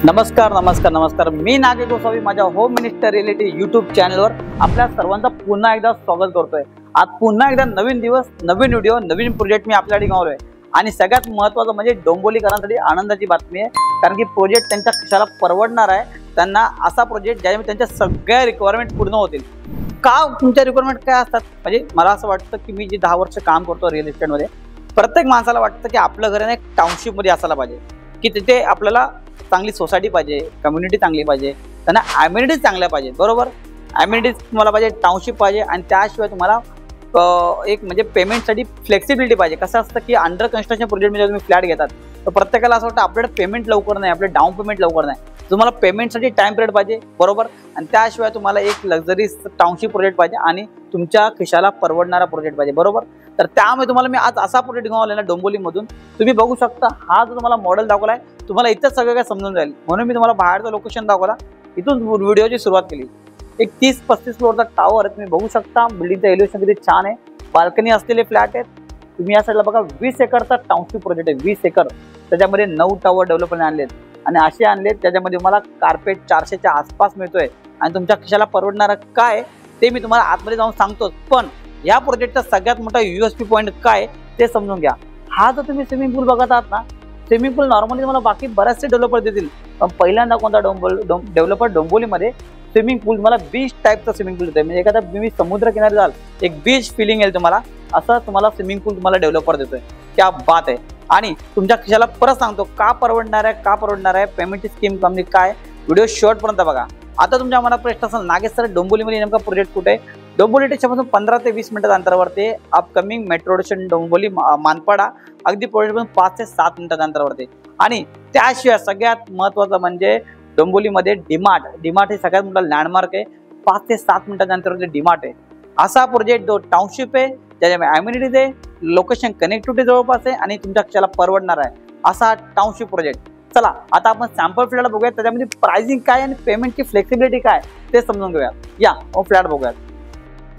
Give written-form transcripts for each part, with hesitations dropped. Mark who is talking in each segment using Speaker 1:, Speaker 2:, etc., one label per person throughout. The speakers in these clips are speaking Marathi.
Speaker 1: नमस्कार नमस्कार नमस्कार। मी नागे गोसावी माझ्या होम मिनिस्टर रिएलिटी यूट्यूब चॅनलवर आपल्या सर्वांचं पुन्हा एकदा स्वागत करतोय। आज पुन्हा एकदा नवीन दिवस, नवीन व्हिडिओ, नवीन प्रोजेक्ट मी आपल्याकडे घेऊन आलोय आणि सगळ्यात महत्त्वाचं म्हणजे डोंबिवलीकरांसाठी आनंदाची बातमी आहे, कारण की प्रोजेक्ट त्यांच्या खिशाला परवडणार आहे। त्यांना असा प्रोजेक्ट ज्यामध्ये त्यांच्या सगळ्या रिक्वायरमेंट पूर्ण होतील। का तुमच्या रिक्वायरमेंट काय असतात म्हणजे मला असं वाटतं की मी जे 10 वर्ष काम करतो रिअल इस्टेटमध्ये, प्रत्येक माणसाला वाटतं की आपलं घर एक टाउनशिपमध्ये असायला पाहिजे, की तिथे आपल्याला चांगली सोसायटी पाहिजे, कम्युनिटी चांगली पाहिजे, त्यांना ॲम्युनिटीज चांगल्या पाहिजे। बरोबर, ॲम्युनिटीज तुम्हाला पाहिजे, टाउनशिप पाहिजे आणि त्याशिवाय तुम्हाला एक म्हणजे पेमेंटसाठी फ्लेक्सिबिलिटी पाहिजे। कसं असतं की अंडर कन्स्ट्रक्शन प्रोजेक्टमध्ये तुम्ही फ्लॅट घेतात तर प्रत्येकाला असं वाटतं आपल्याला पेमेंट लवकर नाही, आपलं डाऊन पेमेंट लवकर नाही, तुम्हाला पेमेंटसाठी टाइम पिरियड पाहिजे। बरोबर, आणि त्याशिवाय तुम्हाला एक लक्झरीज टाउनशिप प्रोजेक्ट पाहिजे आणि तुमच्या खिशाला परवडणारा प्रोजेक्ट पाहिजे। बरोबर, तर त्यामुळे तुम्हाला मी आज असा प्रोजेक्ट घेऊन आलो ना डोंबिवलीमधून, तुम्ही बघू शकता। हा जो तुम्हाला मॉडेल दाखवलाय तुम्हाला इथंच सगळं काय समजून जाईल, म्हणून मी तुम्हाला बाहेरचं लोकेशन दाखवला, इथून व्हिडिओची सुरुवात केली। एक 30-35 फ्लोअरचा टावर आहे, तुम्ही बघू शकता। बिल्डिंगचं एलिव्हेशन किती छान आहे, बाल्कनी असलेले फ्लॅट आहेत। तुम्ही या साईडला बघा 20 एकरचा टाउनशिप प्रोजेक्ट आहे, 20 एकर, त्याच्यामध्ये 9 टावर डेव्हलपरने आणलेत आणि असे आणलेत त्याच्यामध्ये तुम्हाला कार्पेट 400च्या आसपास मिळतोय आणि तुमच्या खिशाला परवडणारं काय ते मी तुम्हाला आतमध्ये जाऊन सांगतो। पण या प्रोजेक्टचा सगळ्यात मोठा USP पॉईंट काय ते समजून घ्या। हा जो तुम्ही स्विमिंग पूल बघत आहात ना, स्विमिंग पूल नॉर्मली तुम्हाला बाकी बरेचसे डेव्हलपर देतील, पण पहिल्यांदा कोणता डेव्हलपर डोंबिवलीमध्ये स्विमिंग पूल तुम्हाला बीच टाईपचा स्विमिंग पूल देतोय। म्हणजे एखादा तुम्ही समुद्र किनारी जाल एक बीच फिलिंग येईल तुम्हाला, असं तुम्हाला स्विमिंग पूल तुम्हाला डेव्हलपर देतोय। क्या बात आहे। आणि तुमच्या खिशाला परत सांगतो का परवडणार आहे, पेमेंटची स्कीम कमी काय, व्हिडिओ शेवटपर्यंत बघा। आता तुमच्या मनात प्रश्न असेल नागेश सर डोंबिवलीमध्ये नेमका प्रोजेक्ट कुठे आहे? डोंबिवली स्टेशनपासून 15 ते 20 मिनिटाच्या अंतरावरती upcoming metro station Dombivli Manpada, अगदी प्रोजेक्टपासून 5 ते 7 मिनिटाच्या अंतरावरती। आणि त्याशिवाय सगळ्यात महत्त्वाचं म्हणजे डोंबिवलीमध्ये डीमार्ट हे सगळ्यात मोठा लँडमार्क आहे, 5 ते 7 मिनिटाच्या अंतरावरती डीमार्ट आहे। असा प्रोजेक्ट जो टाउनशिप आहे, ज्याच्यामध्ये ॲम्युनिटीज आहे, लोकेशन कनेक्टिव्हिटी जवळपास आहे आणि तुमच्या खिशाला परवडणार आहे असा टाउनशिप प्रोजेक्ट। चला आता आपण सॅम्पल फ्लॅट बघूयात, त्याच्यामध्ये प्राइसिंग काय आणि पेमेंटची फ्लेक्सिबिलिटी काय ते समजून घेऊया। या फ्लॅट बघूयात।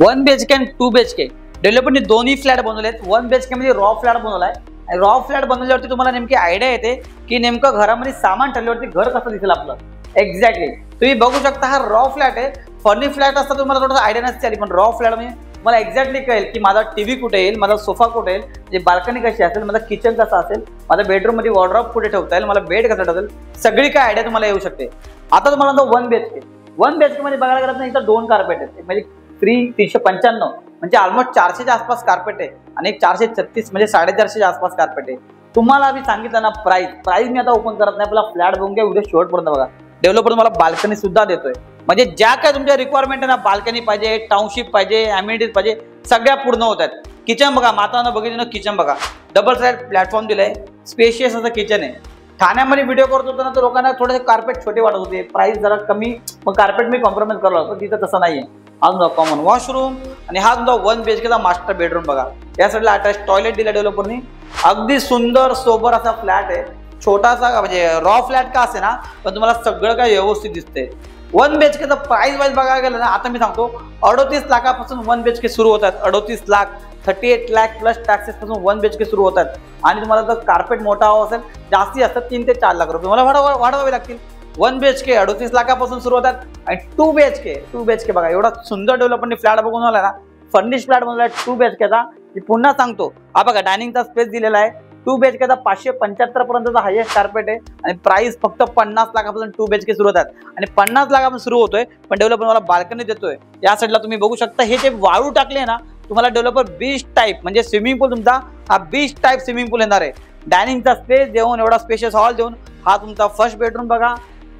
Speaker 1: 1 BHK आणि 2 BHK डेव्हलपरने दोन्ही फ्लॅट बनवलेत। 1 BHK मध्ये रॉ फ्लॅट बनवलाय आणि रॉ फ्लॅट बनवल्यावरती तुम्हाला नेमकी आयडिया येते की नेमकं घरामध्ये सामान ठेवल्यावरती घर कसं दिसेल आपलं। एक्झॅक्टली तुम्ही बघू शकता, हा रॉ फ्लॅट आहे। फर्निश फ्लॅट असता तुम्हाला थोडंसं आयडिया नसते आली, पण रॉ फ्लॅट म्हणजे मला एक्झॅक्टली कळेल की माझा टीव्ही कुठे येईल, माझा सोफा कुठे येईल, म्हणजे बाल्कनी कशी असेल, माझा किचन कसं असेल, माझ्या बेडरूममध्ये वॉर्डरोब कुठे ठेवता येईल, मला बेड कसा ठेवता येईल, सगळी काय आयडिया तुम्हाला येऊ शकते। आता तुम्हाला 1 BHK मध्ये बघायला गेलं तर इथं 2 कार्पेट आहेत, म्हणजे 395 म्हणजे ऑलमोस्ट 400च्या आसपास कार्पेट आहे आणि एक 436 म्हणजे 450च्या आसपास कार्पेट आहे। तुम्हाला मी सांगितलं ना प्राइस मी आता ओपन करत नाही, आपला फ्लॅट बघून घ्या, व्हिडिओ शेवटपर्यंत बघा। डेव्हलपर तुम्हाला बाल्कनी सुद्धा देतोय, म्हणजे ज्या काय तुमच्या रिक्वायरमेंट आहे ना, बाल्कनी पाहिजे, टाउनशिप पाहिजे, ॲम्युनिटीज पाहिजे, सगळ्या पूर्ण होत आहेत। किचन बघा, मातानं बघितलं ना, किचन बघा, डबल साइड प्लॅटफॉर्म दिलाय, स्पेशियस असं किचन आहे। ठाण्यामध्ये व्हिडिओ करत होतो ना तर लोकांना थोडेसे कार्पेट छोटे वाटत होते, प्राइस जरा कमी, मग कार्पेट मी कॉम्प्रोमाइज करलो होतो, तिथं तसं नाहीये। हा तुमचा कॉमन वॉशरूम आणि हा तुमचा 1 BHKचा मास्टर बेडरूम बघा। या साईडला अटॅच टॉयलेट दिला डेव्हलपरनी, अगदी सुंदर सोबर असा फ्लॅट आहे। छोटासा म्हणजे रॉ फ्लॅट का असे ना, पण तुम्हाला सगळं काय व्यवस्थित दिसते। 1 BHKचा प्राइस वाईज बघायला गेलं ना, आता मी सांगतो 38 लाखापासून 1 BHK सुरू होतात, 38 लाख 38 लाख प्लस टॅक्सेस पासून 1 BHK सुरू होतात। आणि तुम्हाला जर कार्पेट मोठा हवा असेल, जास्ती असतात 3 ते 4 लाख रुपये मला वाढवावे लागतील। 1 BHK 38 लाखापासून सुरू होतात आणि 2 BHK बघा, एवढा सुंदर डेव्हलपरने फ्लॅट बघून आला ना, फर्निश फ्लॅट बनवला 2 BHKचा। मी पुन्हा सांगतो, हा बघा डायनिंगचा स्पेस दिलेला आहे। 2 BHKचा 575 पर्यंतचा हायेस्ट कार्पेट आहे आणि प्राइस फक्त 50 लाखापासून 2 BHK सुरू होतात आणि 50 लाखापासून सुरू होतोय, पण डेव्हलपर मला बाल्कनी देतोय। या साईडला तुम्ही बघू शकता, हे जे वाळू टाकले ना, तुम्हाला डेव्हलपर बीच टाईप म्हणजे स्विमिंग पूल, तुमचा हा बीच टाईप स्विमिंग पूल येणार आहे। डायनिंगचा स्पेस देऊन, एवढा स्पेशियस हॉल देऊन, हा तुमचा फर्स्ट बेडरूम बघा।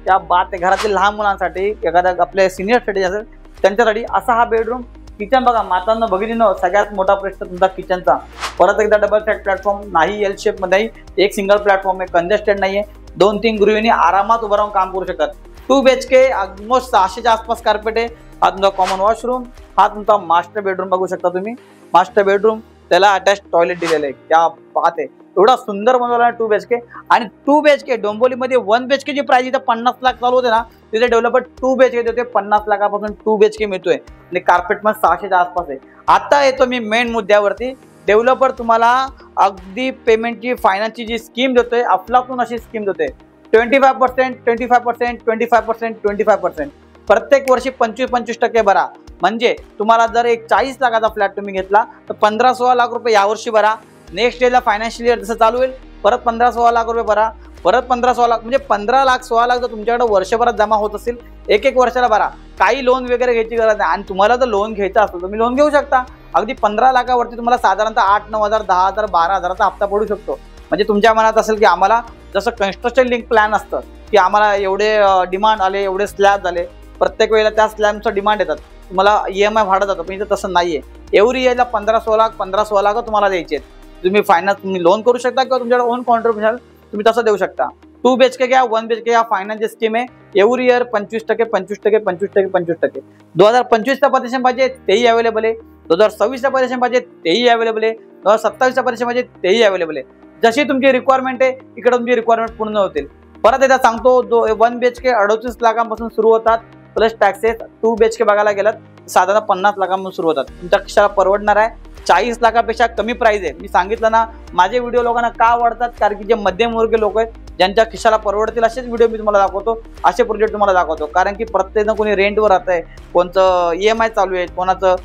Speaker 1: त्या बात घरातील लहान मुलांसाठी, एखाद्या आपल्या सिनियर सिटीजन असेल त्यांच्यासाठी असा हा बेडरूम। किचन बघा, मातांना बघितलं सगळ्यात मोठा प्रश्न तुमचा किचनचा। परत एकदा डबल साइड प्लॅटफॉर्म नाही, एल शेप मध्ये एक सिंगल प्लॅटफॉर्म आहे, कंजेस्टेड नाहीये, 2-3 गृहिणी आरामात उभं राहून काम करू शकतात। 2 BHK ऑलमोस्ट 600च्या आसपास कार्पेट आहे। हा तुमचा कॉमन वॉशरूम, हा तुमचा मास्टर बेडरूम बघू शकता तुम्ही, मास्टर बेडरूम, त्याला अटॅच टॉयलेट दिलेलं आहे। क्या बात आहे, एवढा सुंदर बनवला आहे 2 BHK। आणि 2 BHK डोंबिवलीमध्ये 1 BHK ची प्राइस इथं 50 लाख चालू होते ना, तिथे डेव्हलपर 2 BHK देतोय, 50 लाखापासून 2 BHK मिळतोय आणि कार्पेट मध्ये 600च्या आसपास आहे। आता येतो मी मेन मुद्द्यावरती, डेव्हलपर तुम्हाला अगदी पेमेंटची फायनान्सची जी स्कीम देतोय, अफलातून अशी स्कीम देतोय। 25%, 25%, 25%, 25%. प्रत्येक वर्षी 25-25% भरा. म्हणजे तुम्हाला जर एक 40 लाखाचा फ्लॅट तुम्ही घेतला तर 15-16 लाख रुपये यावर्षी भरा. नेक्स्ट इयरला फायनान्शियल इयर जसं चालू होईल परत 15-16 लाख रुपये भरा. परत 15-16 लाख म्हणजे 15 लाख 16 लाख जर तुमच्याकडे वर्षभरात जमा होत असेल एक वर्षाला भरा. काही लोन वगैरे घ्यायची गरज नाही. आणि तुम्हाला जर लोन घ्यायचं असेल तर तुम्ही लोन घेऊ शकता. अगदी 15 लाखावरती तुम्हाला साधारणतः 8-9 हजार 10 हजार 12 हजाराचा हप्ता पडू शकतो. म्हणजे तुमच्या मनात असेल की आम्हाला जसं कन्स्ट्रक्शन लिंक प्लॅन असतं की आम्हाला एवढे डिमांड आले, एवढे स्लॅब झाले, प्रत्येक वेळेला त्या स्लॅबचं डिमांड येतात, तुम्हाला EMI भाडं जातं. पण इथं तसं नाहीये. एव्हरी इयरला 15-16 लाख 15-16 लाख तुम्हाला द्यायचे आहेत. तुम्ही फायनान्स तुम्ही लोन करू शकता किंवा तुमच्याकडे ओन कॉन्ट्रीब्युशन तुम्ही तसं देऊ शकता. 2 BHK घ्या, 1 BHK या फायनान्सची स्कीम आहे. Every year 25%, 25%, 25%, 25%. 2025चा पजेशन पाहिजे तेही अवेलेबल आहे. 2026चा पजेशन पाहिजे तेही अवेलेबल आहे. 2027चा पजेशन पाहिजे तेही अवेलेबल आहे. जशी तुमची रिक्वायरमेंट आहे इकडे तुमची रिक्वायरमेंट पूर्ण होतील. परत एकदा सांगतो 1 BHK 38 लाखांपासून सुरू होतात प्लस टॅक्सेस. 2 BHK बघायला गेलात साधारण 50 लाखांपासून सुरू होतात. तुमच्या खिशाला परवडणार आहे. 40 लाखापेक्षा कमी प्राइस आहे. मी सांगितलं ना माझे व्हिडिओ लोकांना का आवडतात, कारण की जे मध्यमवर्गीय लोक आहेत ज्यांच्या खिशाला परवडतील असेच व्हिडिओ मी तुम्हाला दाखवतो, असे प्रोजेक्ट तुम्हाला दाखवतो. कारण की प्रत्येकजण कोणी रेंटवर राहत आहे, कोणतं EMI चालू आहे, कोणाचं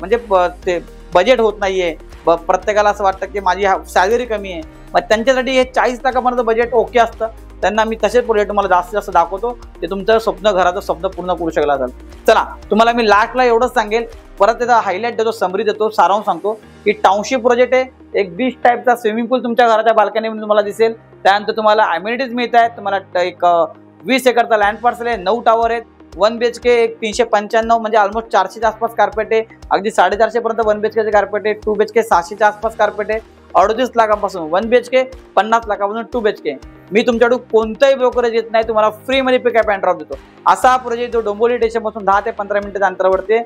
Speaker 1: म्हणजे ते बजेट होत नाहीये, प्रत्येकाला असं वाटतं की माझी सॅलरी कमी आहे. मग त्यांच्यासाठी हे 40 लाखापर्यंत बजेट ओके असतं. त्यांना मी तसेच प्रोजेक्ट तुम्हाला जास्तीत जास्त दाखवतो ते तुमचं स्वप्न घराचं स्वप्न पूर्ण करू शकला असेल. चला तुम्हाला मी लास्टला एवढंच सांगेल, परत त्याचा हायलाइट देतो, समरी देतो, सारांश सांगतो की टाउनशिप प्रोजेक्ट आहे. एक बीच टाईपचा स्विमिंग पूल तुमच्या घराच्या बाल्कनीमध्ये तुम्हाला दिसेल. त्यानंतर तुम्हाला अम्युनिटीज मिळत आहेत. तुम्हाला एक 20 एकरचा लँड पार्सल आहे, 9 टावर आहेत. 1 BHK एक 395 म्हणजे ऑलमोस्ट 400च्या आसपास कार्पेट आहे. अगदी 450 पर्यंत 1 BHKचे कार्पेट आहे. 2 BHK 600च्या आसपास कार्पेट आहे. 38 लाखापासून 1 BHK, 50 लाखापासून 2 BHK. मी तुमच्याकडून कोणताही ब्रोकरेज येत नाही, तुम्हाला फ्रीमध्ये पिकअप अँड ड्रॉप देतो. असा प्रोजेक्ट जो डोंबिवली स्टेशनपासून 10 ते 15 मिनिटाच्या अंतरावरती.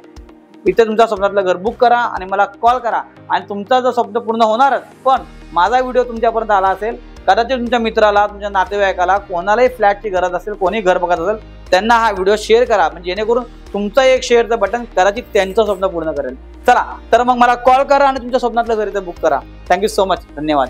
Speaker 1: इथे तुमच्या स्वप्नातलं घर बुक करा आणि मला कॉल करा आणि तुमचा जो स्वप्न पूर्ण होणारच. पण माझा व्हिडिओ तुमच्यापर्यंत आला असेल, कदाचित तुमच्या मित्राला, तुमच्या नातेवाईकाला, कोणालाही फ्लॅटची गरज असेल, कोणी घर बघत असेल, त्यांना हा व्हिडिओ शेअर करा. म्हणजे जेणेकरून तुमचं एक शेअरचं बटन कदाचित त्यांचं स्वप्न पूर्ण करेल. चला तर मग मला कॉल करा आणि तुमच्या स्वप्नातलं घर इथे बुक करा. Thank you so much. धन्यवाद.